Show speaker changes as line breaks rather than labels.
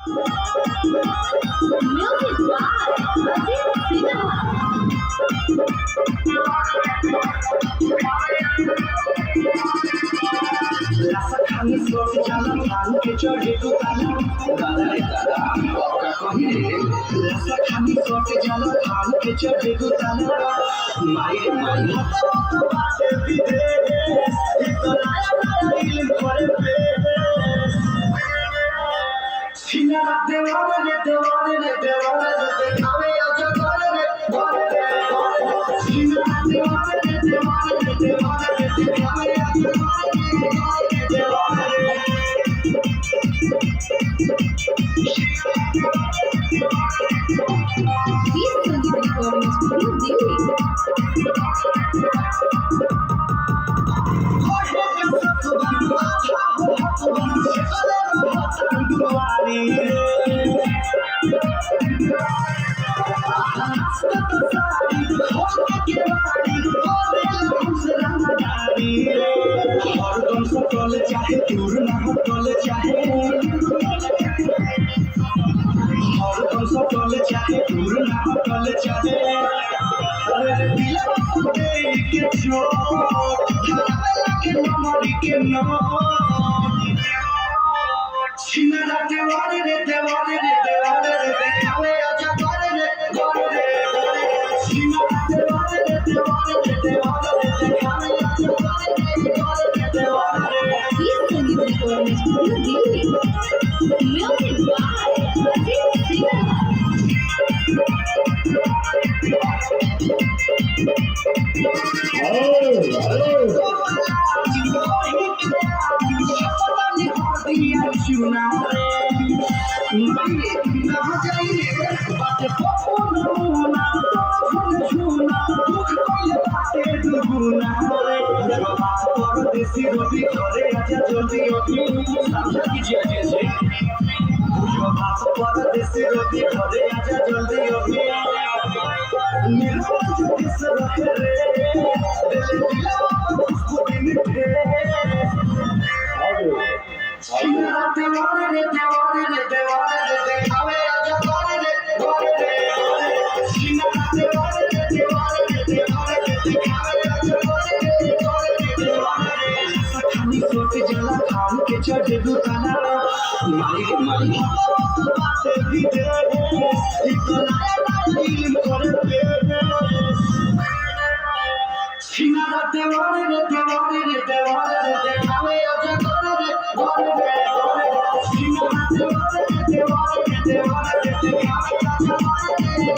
Music by Ajit Sinha.
रास्ता खाली सोच जाला खान के चढ़े तो ताला दादा रे दादा पक्का कही रे रास्ता खाली सोच जाला खान के चढ़े तो ताला माई रे माई तो बाटे विदेश ये तो नया नया इल्म करे पे सीना देवाने रे देवाने रे देवाने रे देखावे आजा करे रे सीना देवाने रे देवाने रे देवाने रे देखावे आजा करे
Please Sangeet Recording Studio, Delhi.
चाहे दूर ना हो टोले चाहे और तुम सब टोले चाहे दूर ना हो टोले चाहे अरे दिल दे के जो हरावे लगे नमरी के नमरी सीना देवाने रे देवाने रे देवाने रे देखावे आजा करे रे सीना देवाने रे देवाने रे देवाने रे देखावे आजा करे रे देवाने
Please Sangeet Recording Studio, Delhi. Music by Ajit Sinha.
देसी रोटी घरे आजा जल्दी अभी समझा कीजिए जैसे देसी रोटी घरे आजा जल्दी अभी निर्मल जो किस रखे रे दिल दिला उसको दिन थे सीना देवाने रे देवाने रे देवाने रे देखावे आजा करे रे सीना देवाने रे देवाने रे देवाने रे देखावे आजा करे रे देवाने खाली सोच जला खान के चढ़े दो ताला माई रे माई बाते भी दे इतना नया नया इल्म करे पे सीना देवाने रे देवाने रे देवाने रे देखावे आजा करे रे सीना देवाने रे देवाने रे देवाने रे देखावे आजा करे रे